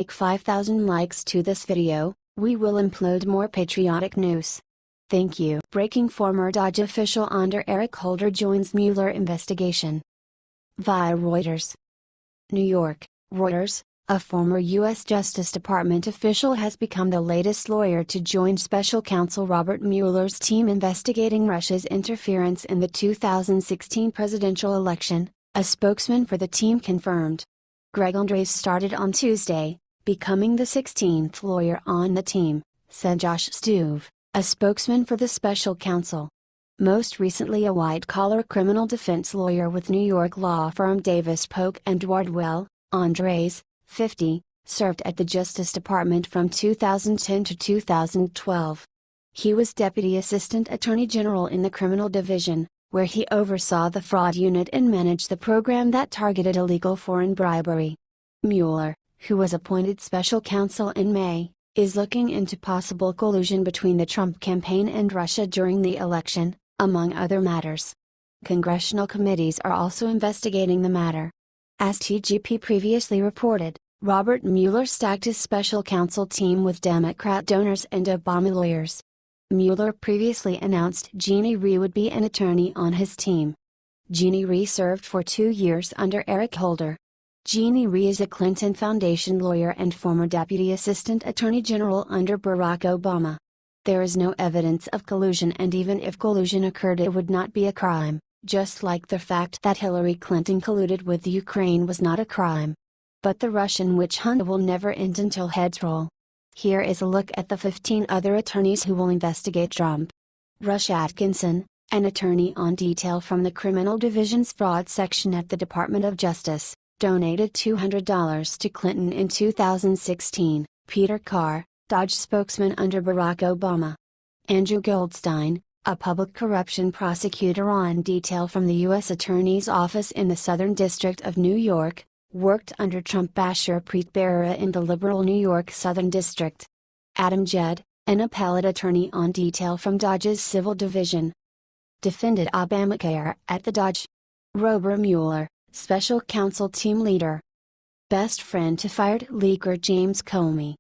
Like 5,000 likes to this video, we will upload more patriotic news. Thank you. Breaking: former DOJ official under Eric Holder joins Mueller investigation. Via Reuters. New York, Reuters. A former U.S. Justice Department official has become the latest lawyer to join special counsel Robert Mueller's team investigating Russia's interference in the 2016 presidential election, a spokesman for the team confirmed. Greg Andres started on Tuesday, becoming the 16th lawyer on the team, said Josh Stuve, a spokesman for the special counsel. Most recently a white-collar criminal defense lawyer with New York law firm Davis Polk and Wardwell, Andres, 50, served at the Justice Department from 2010 to 2012. He was Deputy Assistant Attorney General in the Criminal Division, where he oversaw the fraud unit and managed the program that targeted illegal foreign bribery. Mueller, who was appointed special counsel in May, is looking into possible collusion between the Trump campaign and Russia during the election, among other matters. Congressional committees are also investigating the matter. As TGP previously reported, Robert Mueller stacked his special counsel team with Democrat donors and Obama lawyers. Mueller previously announced Jeannie Rhee would be an attorney on his team. Jeannie Rhee served for 2 years under Eric Holder. Jeannie Rhee is a Clinton Foundation lawyer and former Deputy Assistant Attorney General under Barack Obama. There is no evidence of collusion, and even if collusion occurred it would not be a crime. Just like the fact that Hillary Clinton colluded with Ukraine was not a crime. But the Russian witch hunt will never end until heads roll. Here is a look at the 15 other attorneys who will investigate Trump. Rush Atkinson, an attorney on detail from the Criminal Division's fraud section at the Department of Justice, donated $200 to Clinton in 2016. Peter Carr, DOJ spokesman under Barack Obama. Andrew Goldstein, a public corruption prosecutor on detail from the U.S. Attorney's Office in the Southern District of New York, worked under Trump basher Preet Bharara in the liberal New York Southern District. Adam Jed, an appellate attorney on detail from DOJ's Civil Division, defended Obamacare at the DOJ. Robert Mueller, special counsel team leader. Best friend to fired leaker James Comey.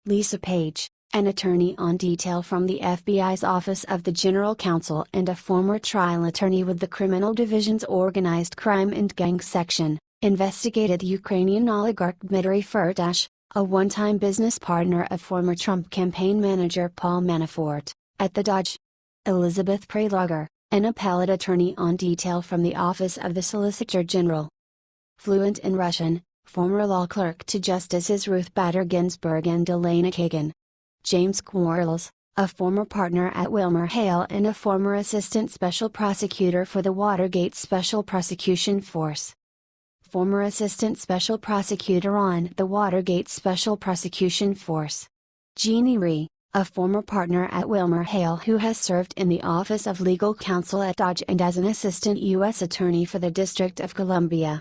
Lisa Page, an attorney on detail from the FBI's Office of the General Counsel and a former trial attorney with the Criminal Division's Organized Crime and Gang Section, investigated Ukrainian oligarch Dmitry Firtash, a one-time business partner of former Trump campaign manager Paul Manafort, at the DOJ. Elizabeth Prelogar, an appellate attorney on detail from the Office of the Solicitor General. Fluent in Russian, former law clerk to Justices Ruth Bader Ginsburg and Elena Kagan. James Quarles, a former partner at WilmerHale and a former assistant special prosecutor for the Watergate Special Prosecution Force. Former assistant special prosecutor on the Watergate Special Prosecution Force. Jeannie Rhee, a former partner at WilmerHale who has served in the Office of Legal Counsel at DOJ and as an assistant U.S. attorney for the District of Columbia.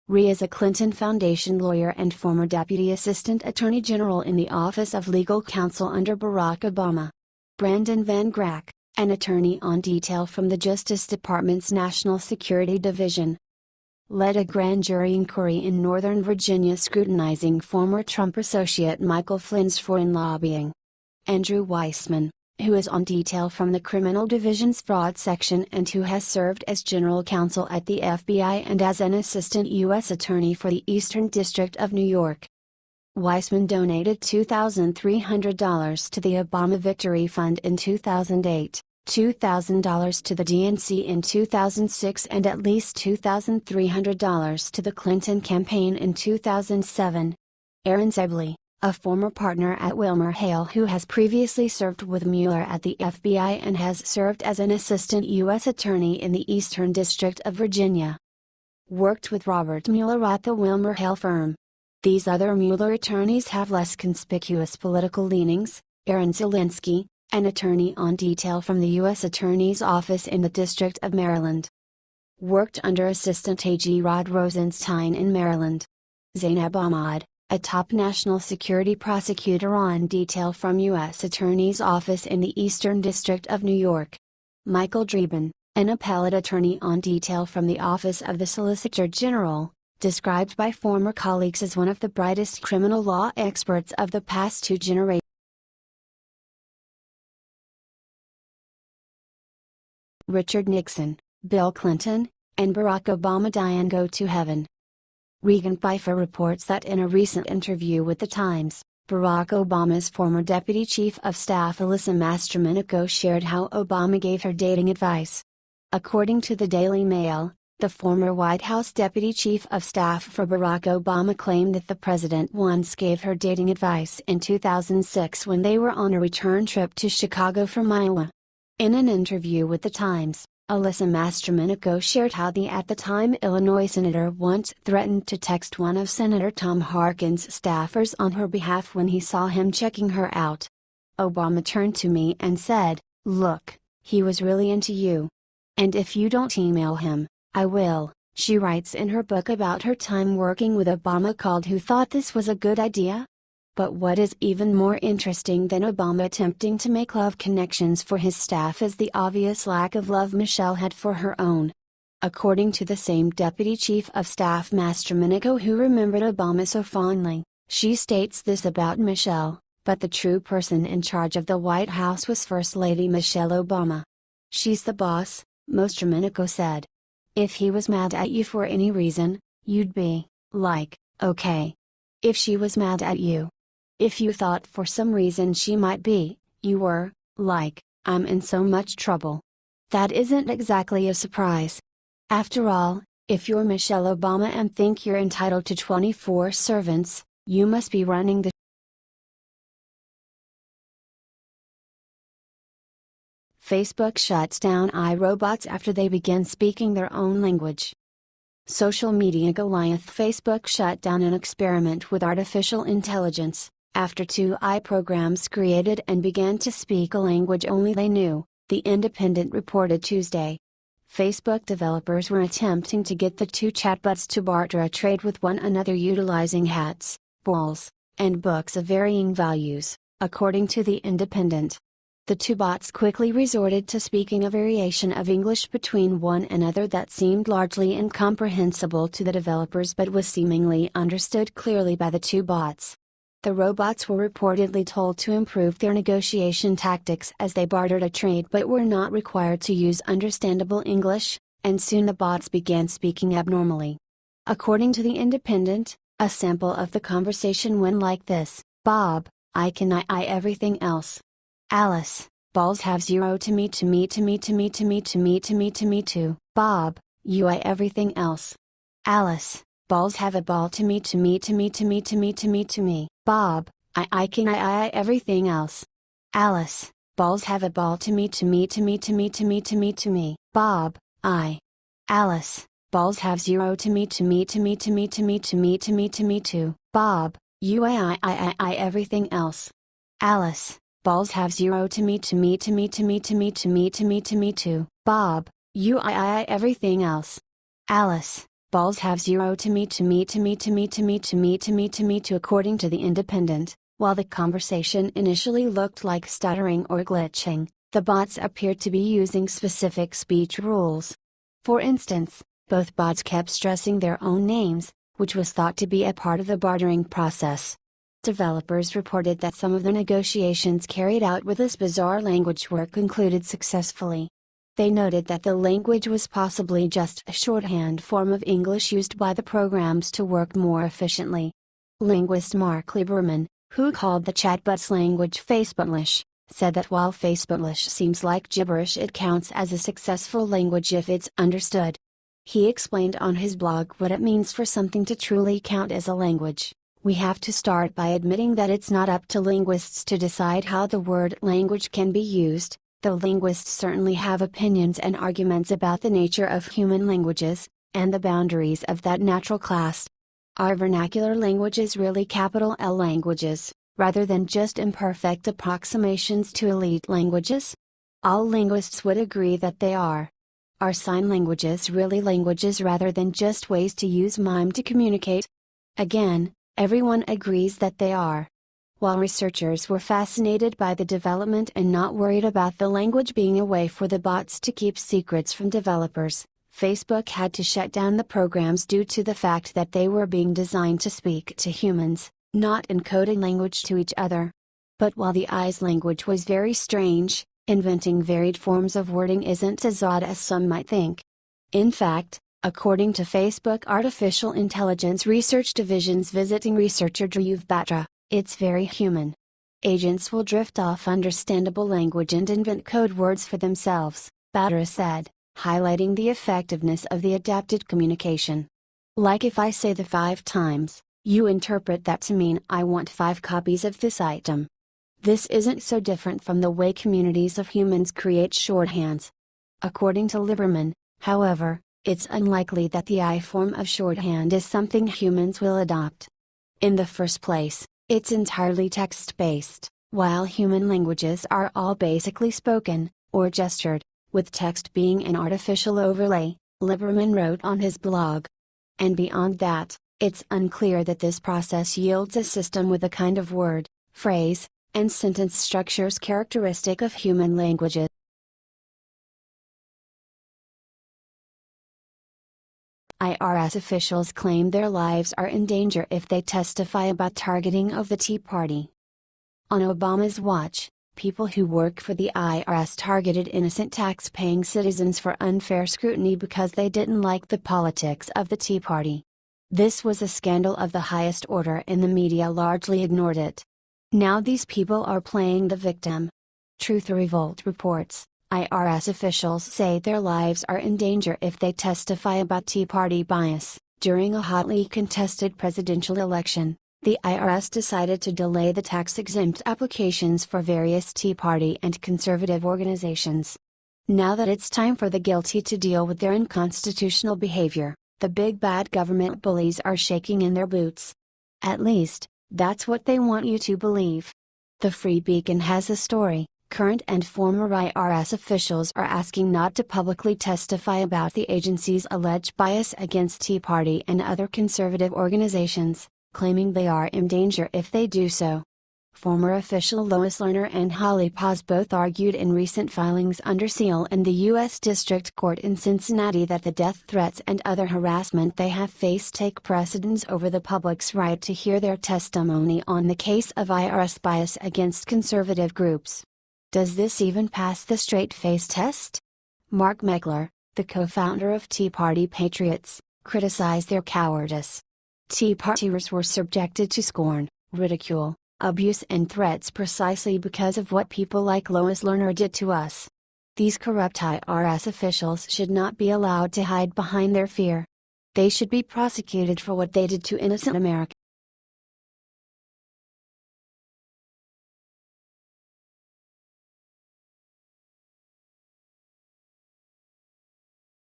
Rhee is a Clinton Foundation lawyer and former Deputy Assistant Attorney General in the Office of Legal Counsel under Barack Obama. Brandon Van Grack, an attorney on detail from the Justice Department's National Security Division, led a grand jury inquiry in Northern Virginia scrutinizing former Trump associate Michael Flynn's foreign lobbying. Andrew Weissman, who is on detail from the Criminal Division's fraud section and who has served as general counsel at the FBI and as an assistant U.S. attorney for the Eastern District of New York. Weissman donated $2,300 to the Obama Victory Fund in 2008, $2,000 to the DNC in 2006 and at least $2,300 to the Clinton campaign in 2007. Aaron Zebley, a former partner at WilmerHale who has previously served with Mueller at the FBI and has served as an assistant U.S. attorney in the Eastern District of Virginia. Worked with Robert Mueller at the WilmerHale firm. These other Mueller attorneys have less conspicuous political leanings. Aaron Zielinski, an attorney on detail from the U.S. Attorney's Office in the District of Maryland. Worked under Assistant AG Rod Rosenstein in Maryland. Zainab Ahmad, a top national security prosecutor on detail from U.S. Attorney's Office in the Eastern District of New York. Michael Dreeben, an appellate attorney on detail from the Office of the Solicitor General, described by former colleagues as one of the brightest criminal law experts of the past two generations. Richard Nixon, Bill Clinton, and Barack Obama die and go to heaven. Regan Pfeiffer reports that in a recent interview with The Times, Barack Obama's former Deputy Chief of Staff Alyssa Mastromenico shared how Obama gave her dating advice. According to the Daily Mail, the former White House Deputy Chief of Staff for Barack Obama claimed that the president once gave her dating advice in 2006 when they were on a return trip to Chicago from Iowa. In an interview with The Times, Alyssa Mastromenico shared how the at-the-time Illinois senator once threatened to text one of Senator Tom Harkin's staffers on her behalf when he saw him checking her out. Obama turned to me and said, "Look, he was really into you. And if you don't email him, I will," she writes in her book about her time working with Obama called Who Thought This Was a Good Idea? But what is even more interesting than Obama attempting to make love connections for his staff is the obvious lack of love Michelle had for her own. According to the same Deputy Chief of Staff Mastromenico who remembered Obama so fondly, she states this about Michelle, but the true person in charge of the White House was First Lady Michelle Obama. "She's the boss," Mastromenico said. "If he was mad at you for any reason, you'd be, like, okay. If she was mad at you, if you thought for some reason she might be, you were, like, I'm in so much trouble." That isn't exactly a surprise. After all, if you're Michelle Obama and think you're entitled to 24 servants, you must be running the Facebook shuts down iRobots after they begin speaking their own language. Social media Goliath Facebook shut down an experiment with artificial intelligence, after two AI programs created and began to speak a language only they knew, The Independent reported Tuesday. Facebook developers were attempting to get the two chatbots to barter a trade with one another utilizing hats, balls, and books of varying values, according to The Independent. The two bots quickly resorted to speaking a variation of English between one another that seemed largely incomprehensible to the developers but was seemingly understood clearly by the two bots. The robots were reportedly told to improve their negotiation tactics as they bartered a trade but were not required to use understandable English, and soon the bots began speaking abnormally. According to The Independent, a sample of the conversation went like this: "Bob, I can I everything else. Alice, balls have zero to me to me to me to me to me to me to me to me too. Bob, you I everything else. Alice, balls have a ball to me to me to me to me to me to me to me. Bob, I can I everything else. Alice, balls have a ball to me to me to me to me to me to me to me. Bob, I. Alice, balls have zero to me to me to me to me to me to me to me to me too. Bob, you I everything else. Alice, balls have zero to me to me to me to me to me to me to me to me too. Bob, you I everything else. Alice, balls have zero to me to me to me to me to me to me to me to me too. According to The Independent, while the conversation initially looked like stuttering or glitching, the bots appeared to be using specific speech rules. For instance, both bots kept stressing their own names, which was thought to be a part of the bartering process. Developers reported that some of the negotiations carried out with this bizarre language were concluded successfully. They noted that the language was possibly just a shorthand form of English used by the programs to work more efficiently. Linguist Mark Lieberman, who called the chatbot's language Facebooklish, said that while Facebooklish seems like gibberish, it counts as a successful language if it's understood. He explained on his blog what it means for something to truly count as a language. We have to start by admitting that it's not up to linguists to decide how the word language can be used, though linguists certainly have opinions and arguments about the nature of human languages, and the boundaries of that natural class. Are vernacular languages really capital L languages, rather than just imperfect approximations to elite languages? All linguists would agree that they are. Are sign languages really languages rather than just ways to use mime to communicate? Again, everyone agrees that they are. While researchers were fascinated by the development and not worried about the language being a way for the bots to keep secrets from developers, Facebook had to shut down the programs due to the fact that they were being designed to speak to humans, not encoding language to each other. But while the AI's language was very strange, inventing varied forms of wording isn't as odd as some might think. In fact, according to Facebook Artificial Intelligence Research Division's visiting researcher Dhruv Batra, it's very human. Agents will drift off understandable language and invent code words for themselves, Batra said, highlighting the effectiveness of the adapted communication. Like if I say the 5 times, you interpret that to mean I want 5 copies of this item. This isn't so different from the way communities of humans create shorthands. According to Lieberman, however, it's unlikely that the AI form of shorthand is something humans will adopt. In the first place, it's entirely text-based, while human languages are all basically spoken, or gestured, with text being an artificial overlay, Lieberman wrote on his blog. And beyond that, it's unclear that this process yields a system with the kind of word, phrase, and sentence structures characteristic of human languages. IRS officials claim their lives are in danger if they testify about targeting of the Tea Party. On Obama's watch, people who work for the IRS targeted innocent tax-paying citizens for unfair scrutiny because they didn't like the politics of the Tea Party. This was a scandal of the highest order and the media largely ignored it. Now these people are playing the victim. Truth or Revolt reports, IRS officials say their lives are in danger if they testify about Tea Party bias. During a hotly contested presidential election, the IRS decided to delay the tax-exempt applications for various Tea Party and conservative organizations. Now that it's time for the guilty to deal with their unconstitutional behavior, the big bad government bullies are shaking in their boots. At least, that's what they want you to believe. The Free Beacon has a story. Current and former IRS officials are asking not to publicly testify about the agency's alleged bias against Tea Party and other conservative organizations, claiming they are in danger if they do so. Former official Lois Lerner and Holly Paz both argued in recent filings under seal in the U.S. District Court in Cincinnati that the death threats and other harassment they have faced take precedence over the public's right to hear their testimony on the case of IRS bias against conservative groups. Does this even pass the straight-face test? Mark Meckler, the co-founder of Tea Party Patriots, criticized their cowardice. Tea Partiers were subjected to scorn, ridicule, abuse and threats precisely because of what people like Lois Lerner did to us. These corrupt IRS officials should not be allowed to hide behind their fear. They should be prosecuted for what they did to innocent Americans.